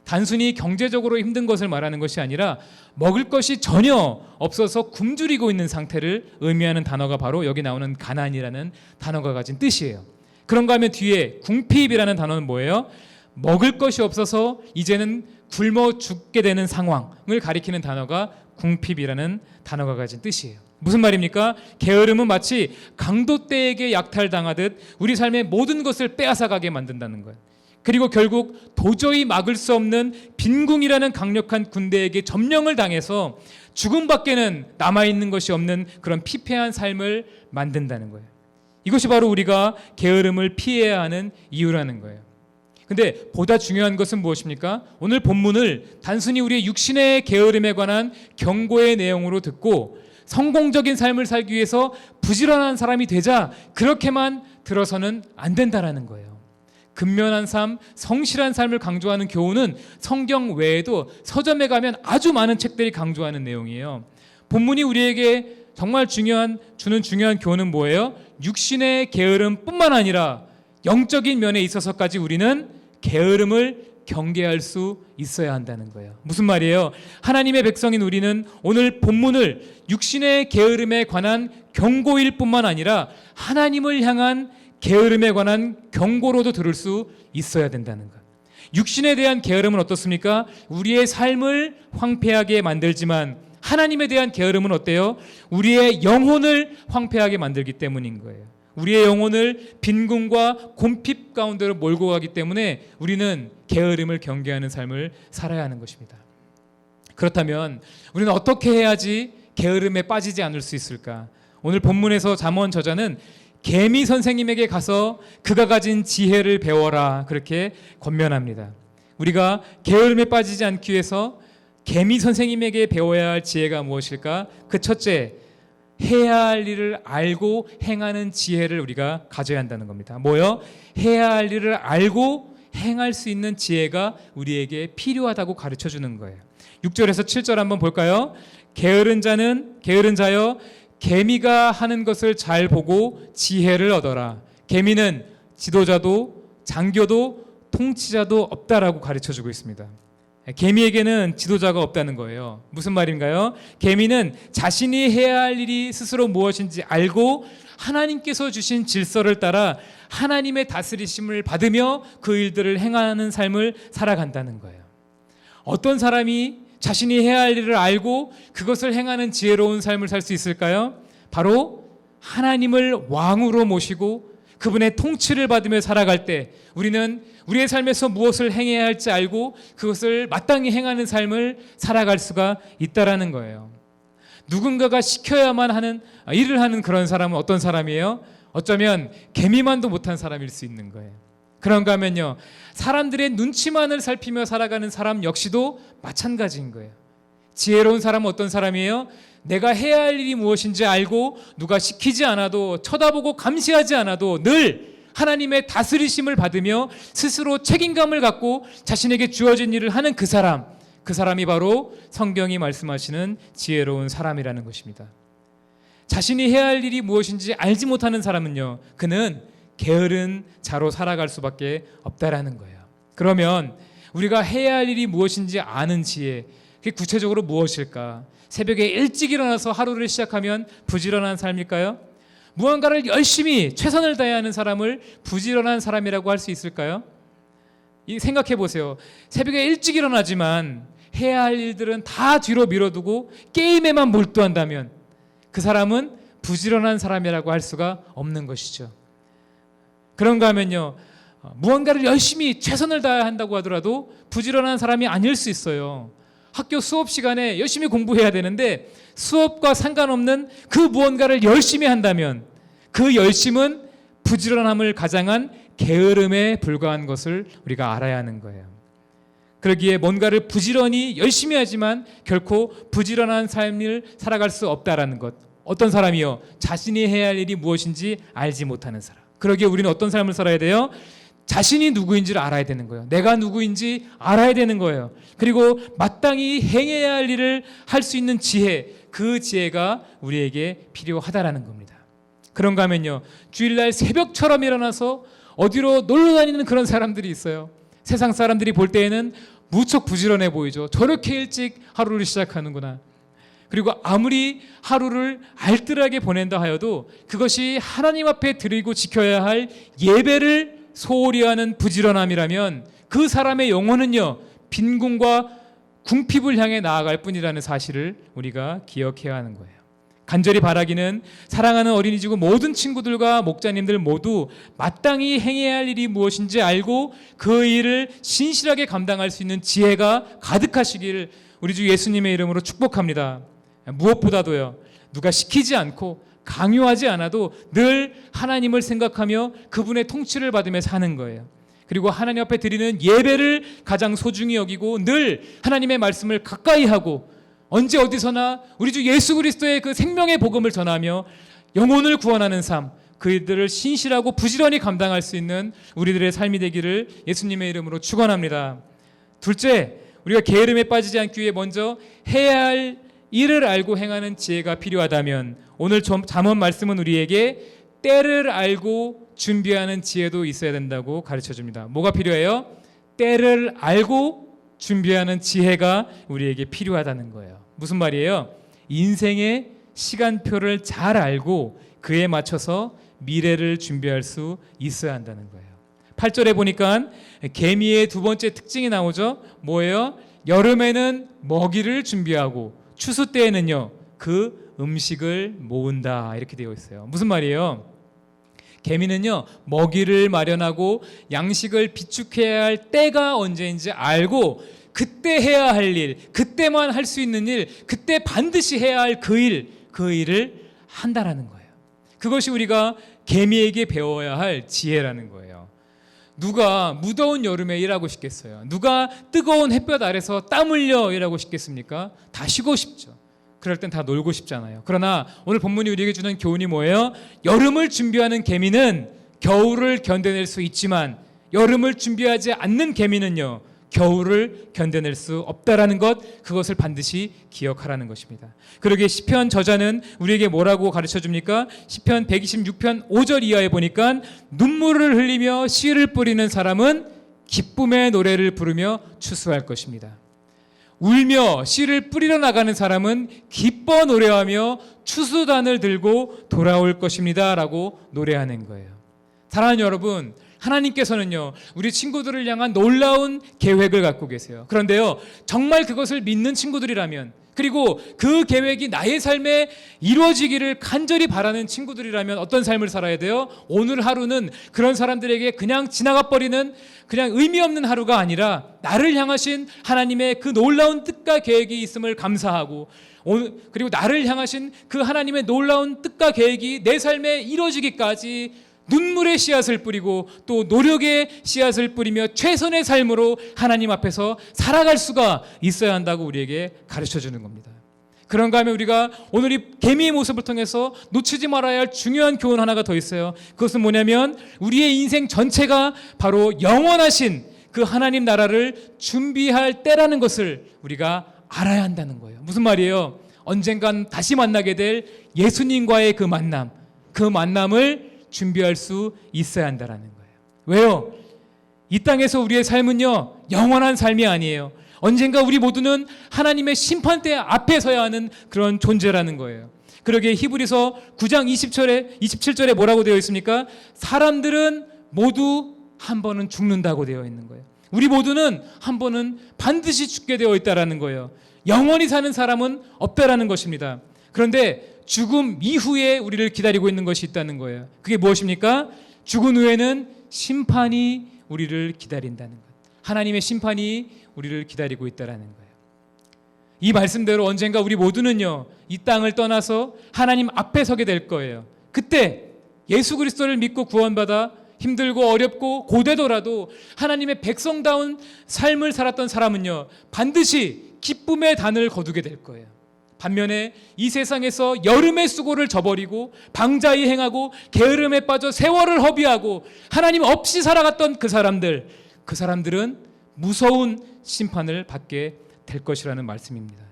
[SPEAKER 9] 단순히 경제적으로 힘든 것을 말하는 것이 아니라 먹을 것이 전혀 없어서 굶주리고 있는 상태를 의미하는 단어가 바로 여기 나오는 가난이라는 단어가 가진 뜻이에요. 그런가 하면 뒤에 궁핍이라는 단어는 뭐예요? 먹을 것이 없어서 이제는 굶어 죽게 되는 상황을 가리키는 단어가 궁핍이라는 단어가 가진 뜻이에요. 무슨 말입니까? 게으름은 마치 강도떼에게 약탈당하듯 우리 삶의 모든 것을 빼앗아가게 만든다는 거예요. 그리고 결국 도저히 막을 수 없는 빈궁이라는 강력한 군대에게 점령을 당해서 죽음밖에는 남아있는 것이 없는 그런 피폐한 삶을 만든다는 거예요. 이것이 바로 우리가 게으름을 피해야 하는 이유라는 거예요. 근데 보다 중요한 것은 무엇입니까? 오늘 본문을 단순히 우리의 육신의 게으름에 관한 경고의 내용으로 듣고 성공적인 삶을 살기 위해서 부지런한 사람이 되자 그렇게만 들어서는 안 된다라는 거예요. 근면한 삶, 성실한 삶을 강조하는 교훈은 성경 외에도 서점에 가면 아주 많은 책들이 강조하는 내용이에요. 본문이 우리에게 정말 주는 중요한 교훈은 뭐예요? 육신의 게으름뿐만 아니라 영적인 면에 있어서까지 우리는 게으름을 경계할 수 있어야 한다는 거예요. 무슨 말이에요? 하나님의 백성인 우리는 오늘 본문을 육신의 게으름에 관한 경고일 뿐만 아니라 하나님을 향한 게으름에 관한 경고로도 들을 수 있어야 된다는 것. 육신에 대한 게으름은 어떻습니까? 우리의 삶을 황폐하게 만들지만 하나님에 대한 게으름은 어때요? 우리의 영혼을 황폐하게 만들기 때문인 거예요. 우리의 영혼을 빈궁과 곰핍 가운데로 몰고 가기 때문에 우리는 게으름을 경계하는 삶을 살아야 하는 것입니다. 그렇다면 우리는 어떻게 해야지 게으름에 빠지지 않을 수 있을까? 오늘 본문에서 잠언 저자는 개미 선생님에게 가서 그가 가진 지혜를 배워라 그렇게 권면합니다. 우리가 게으름에 빠지지 않기 위해서 개미 선생님에게 배워야 할 지혜가 무엇일까? 그 첫째, 해야 할 일을 알고 행하는 지혜를 우리가 가져야 한다는 겁니다. 뭐요? 해야 할 일을 알고 행할 수 있는 지혜가 우리에게 필요하다고 가르쳐 주는 거예요. 6절에서 7절 한번 볼까요? 게으른 자여 개미가 하는 것을 잘 보고 지혜를 얻어라. 개미는 지도자도 장교도 통치자도 없다라고 가르쳐 주고 있습니다. 개미에게는 지도자가 없다는 거예요. 무슨 말인가요? 개미는 자신이 해야 할 일이 스스로 무엇인지 알고 하나님께서 주신 질서를 따라 하나님의 다스리심을 받으며 그 일들을 행하는 삶을 살아간다는 거예요. 어떤 사람이 자신이 해야 할 일을 알고 그것을 행하는 지혜로운 삶을 살 수 있을까요? 바로 하나님을 왕으로 모시고 그분의 통치를 받으며 살아갈 때 우리는 우리의 삶에서 무엇을 행해야 할지 알고 그것을 마땅히 행하는 삶을 살아갈 수가 있다라는 거예요. 누군가가 시켜야만 하는 일을 하는 그런 사람은 어떤 사람이에요? 어쩌면 개미만도 못한 사람일 수 있는 거예요. 그런가 하면요, 사람들의 눈치만을 살피며 살아가는 사람 역시도 마찬가지인 거예요. 지혜로운 사람은 어떤 사람이에요? 내가 해야 할 일이 무엇인지 알고 누가 시키지 않아도 쳐다보고 감시하지 않아도 늘 하나님의 다스리심을 받으며 스스로 책임감을 갖고 자신에게 주어진 일을 하는 그 사람이 바로 성경이 말씀하시는 지혜로운 사람이라는 것입니다. 자신이 해야 할 일이 무엇인지 알지 못하는 사람은요, 그는 게으른 자로 살아갈 수밖에 없다라는 거예요. 그러면 우리가 해야 할 일이 무엇인지 아는 지혜, 그게 구체적으로 무엇일까? 새벽에 일찍 일어나서 하루를 시작하면 부지런한 삶일까요? 무언가를 열심히 최선을 다해야 하는 사람을 부지런한 사람이라고 할 수 있을까요? 생각해 보세요. 새벽에 일찍 일어나지만 해야 할 일들은 다 뒤로 밀어두고 게임에만 몰두한다면 그 사람은 부지런한 사람이라고 할 수가 없는 것이죠. 그런가 하면요, 무언가를 열심히 최선을 다해야 한다고 하더라도 부지런한 사람이 아닐 수 있어요. 학교 수업 시간에 열심히 공부해야 되는데 수업과 상관없는 그 무언가를 열심히 한다면 그 열심은 부지런함을 가장한 게으름에 불과한 것을 우리가 알아야 하는 거예요. 그러기에 뭔가를 부지런히 열심히 하지만 결코 부지런한 삶을 살아갈 수 없다라는 것. 어떤 사람이요? 자신이 해야 할 일이 무엇인지 알지 못하는 사람. 그러기에 우리는 어떤 삶을 살아야 돼요? 자신이 누구인지를 알아야 되는 거예요. 내가 누구인지 알아야 되는 거예요. 그리고 마땅히 행해야 할 일을 할 수 있는 지혜, 그 지혜가 우리에게 필요하다라는 겁니다. 그런가 하면요, 주일날 새벽처럼 일어나서 어디로 놀러 다니는 그런 사람들이 있어요. 세상 사람들이 볼 때에는 무척 부지런해 보이죠. 저렇게 일찍 하루를 시작하는구나. 그리고 아무리 하루를 알뜰하게 보낸다 하여도 그것이 하나님 앞에 드리고 지켜야 할 예배를 소홀히 하는 부지런함이라면 그 사람의 영혼은요, 빈궁과 궁핍을 향해 나아갈 뿐이라는 사실을 우리가 기억해야 하는 거예요. 간절히 바라기는 사랑하는 어린이지구 모든 친구들과 목자님들 모두 마땅히 행해야 할 일이 무엇인지 알고 그 일을 신실하게 감당할 수 있는 지혜가 가득하시길 우리 주 예수님의 이름으로 축복합니다. 무엇보다도요, 누가 시키지 않고 강요하지 않아도 늘 하나님을 생각하며 그분의 통치를 받으며 사는 거예요. 그리고 하나님 앞에 드리는 예배를 가장 소중히 여기고 늘 하나님의 말씀을 가까이 하고 언제 어디서나 우리 주 예수 그리스도의 그 생명의 복음을 전하며 영혼을 구원하는 삶, 그들을 신실하고 부지런히 감당할 수 있는 우리들의 삶이 되기를 예수님의 이름으로 축원합니다. 둘째, 우리가 게으름에 빠지지 않기 위해 먼저 해야 할 일을 알고 행하는 지혜가 필요하다면 오늘 잠언 말씀은 우리에게 때를 알고 준비하는 지혜도 있어야 된다고 가르쳐줍니다. 뭐가 필요해요? 때를 알고 준비하는 지혜가 우리에게 필요하다는 거예요. 무슨 말이에요? 인생의 시간표를 잘 알고 그에 맞춰서 미래를 준비할 수 있어야 한다는 거예요. 8절에 보니까 개미의 두 번째 특징이 나오죠. 뭐예요? 여름에는 먹이를 준비하고 추수 때에는요, 그 음식을 모은다, 이렇게 되어 있어요. 무슨 말이에요? 개미는요, 먹이를 마련하고 양식을 비축해야 할 때가 언제인지 알고 그때 해야 할 일, 그때만 할 수 있는 일, 그때 반드시 해야 할 그 일을 한다라는 거예요. 그것이 우리가 개미에게 배워야 할 지혜라는 거예요. 누가 무더운 여름에 일하고 싶겠어요? 누가 뜨거운 햇볕 아래서 땀 흘려 일하고 싶겠습니까? 다 쉬고 싶죠. 그럴 땐 다 놀고 싶잖아요. 그러나 오늘 본문이 우리에게 주는 교훈이 뭐예요? 여름을 준비하는 개미는 겨울을 견뎌낼 수 있지만 여름을 준비하지 않는 개미는요, 겨울을 견뎌낼 수 없다라는 것, 그것을 반드시 기억하라는 것입니다. 그러기에 시편 저자는 우리에게 뭐라고 가르쳐 줍니까? 시편 126편 5절 이하에 보니까 눈물을 흘리며 씨를 뿌리는 사람은 기쁨의 노래를 부르며 추수할 것입니다. 울며 씨를 뿌리러 나가는 사람은 기뻐 노래하며 추수단을 들고 돌아올 것입니다 라고 노래하는 거예요. 사랑하는 여러분, 하나님께서는요, 우리 친구들을 향한 놀라운 계획을 갖고 계세요. 그런데요, 정말 그것을 믿는 친구들이라면, 그리고 그 계획이 나의 삶에 이루어지기를 간절히 바라는 친구들이라면 어떤 삶을 살아야 돼요? 오늘 하루는 그런 사람들에게 그냥 지나가 버리는 그냥 의미 없는 하루가 아니라 나를 향하신 하나님의 그 놀라운 뜻과 계획이 있음을 감사하고, 그리고 나를 향하신 그 하나님의 놀라운 뜻과 계획이 내 삶에 이루어지기까지 눈물의 씨앗을 뿌리고 또 노력의 씨앗을 뿌리며 최선의 삶으로 하나님 앞에서 살아갈 수가 있어야 한다고 우리에게 가르쳐 주는 겁니다. 그런가 하면 우리가 오늘 이 개미의 모습을 통해서 놓치지 말아야 할 중요한 교훈 하나가 더 있어요. 그것은 뭐냐면 우리의 인생 전체가 바로 영원하신 그 하나님 나라를 준비할 때라는 것을 우리가 알아야 한다는 거예요. 무슨 말이에요? 언젠간 다시 만나게 될 예수님과의 그 만남을 준비할 수 있어야 한다는 거예요. 왜요? 이 땅에서 우리의 삶은요, 영원한 삶이 아니에요. 언젠가 우리 모두는 하나님의 심판대 앞에 서야 하는 그런 존재라는 거예요. 그러기에 히브리서 9장 27절에 뭐라고 되어 있습니까? 사람들은 모두 한 번은 죽는다고 되어 있는 거예요. 우리 모두는 한 번은 반드시 죽게 되어 있다라는 거예요. 영원히 사는 사람은 없다라는 것입니다. 그런데 죽음 이후에 우리를 기다리고 있는 것이 있다는 거예요. 그게 무엇입니까? 죽은 후에는 심판이 우리를 기다린다는 것. 하나님의 심판이 우리를 기다리고 있다는 거예요. 이 말씀대로 언젠가 우리 모두는요, 이 땅을 떠나서 하나님 앞에 서게 될 거예요. 그때 예수 그리스도를 믿고 구원받아 힘들고 어렵고 고되더라도 하나님의 백성다운 삶을 살았던 사람은요, 반드시 기쁨의 단을 거두게 될 거예요. 반면에 이 세상에서 여름의 수고를 저버리고 방자히 행하고 게으름에 빠져 세월을 허비하고 하나님 없이 살아갔던 그 사람들은 무서운 심판을 받게 될 것이라는 말씀입니다.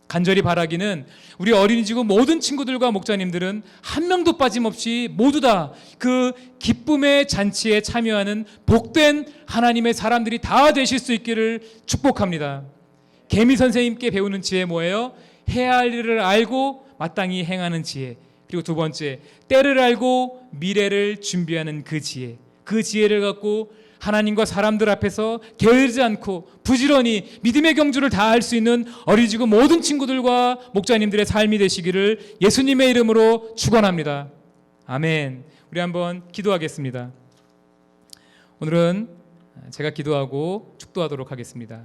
[SPEAKER 9] 간절히 바라기는 우리 어린이지구 모든 친구들과 목자님들은 한 명도 빠짐없이 모두 다 그 기쁨의 잔치에 참여하는 복된 하나님의 사람들이 다 되실 수 있기를 축복합니다. 개미 선생님께 배우는 지혜 뭐예요? 해야 할 일을 알고 마땅히 행하는 지혜. 그리고 두 번째, 때를 알고 미래를 준비하는 그 지혜. 그 지혜를 갖고 하나님과 사람들 앞에서 게으르지 않고 부지런히 믿음의 경주를 다할 수 있는 어린이지구 모든 친구들과 목자님들의 삶이 되시기를 예수님의 이름으로 축원합니다. 아멘. 우리 한번 기도하겠습니다. 오늘은 제가 기도하고 축도하도록 하겠습니다.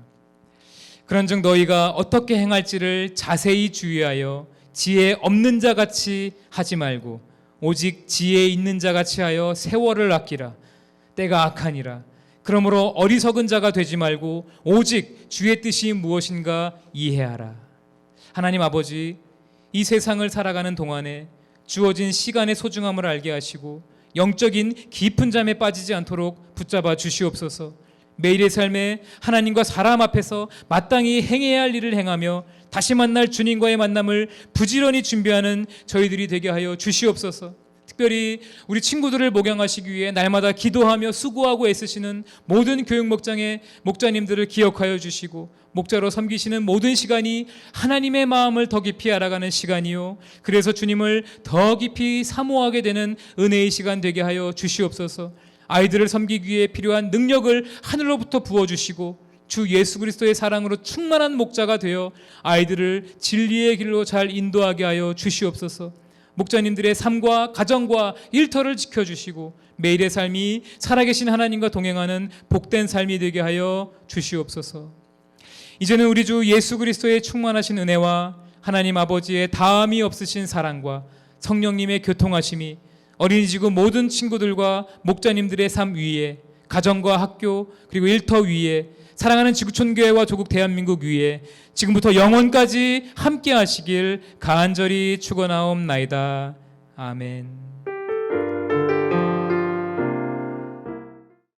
[SPEAKER 9] 그런즉 너희가 어떻게 행할지를 자세히 주의하여 지혜 없는 자 같이 하지 말고 오직 지혜 있는 자 같이 하여 세월을 아끼라. 때가 악하니라. 그러므로 어리석은 자가 되지 말고 오직 주의 뜻이 무엇인가 이해하라. 하나님 아버지, 이 세상을 살아가는 동안에 주어진 시간의 소중함을 알게 하시고 영적인 깊은 잠에 빠지지 않도록 붙잡아 주시옵소서. 매일의 삶에 하나님과 사람 앞에서 마땅히 행해야 할 일을 행하며 다시 만날 주님과의 만남을 부지런히 준비하는 저희들이 되게 하여 주시옵소서. 특별히 우리 친구들을 목양하시기 위해 날마다 기도하며 수고하고 애쓰시는 모든 교육 목장의 목자님들을 기억하여 주시고 목자로 섬기시는 모든 시간이 하나님의 마음을 더 깊이 알아가는 시간이요, 그래서 주님을 더 깊이 사모하게 되는 은혜의 시간 되게 하여 주시옵소서. 아이들을 섬기기 위해 필요한 능력을 하늘로부터 부어주시고 주 예수 그리스도의 사랑으로 충만한 목자가 되어 아이들을 진리의 길로 잘 인도하게 하여 주시옵소서. 목자님들의 삶과 가정과 일터를 지켜주시고 매일의 삶이 살아계신 하나님과 동행하는 복된 삶이 되게 하여 주시옵소서. 이제는 우리 주 예수 그리스도의 충만하신 은혜와 하나님 아버지의 다함이 없으신 사랑과 성령님의 교통하심이 어린이지구 모든 친구들과 목자님들의 삶 위에, 가정과 학교 그리고 일터 위에, 사랑하는 지구촌 교회와 조국 대한민국 위에 지금부터 영원까지 함께 하시길 간절히 축원하옵나이다. 아멘.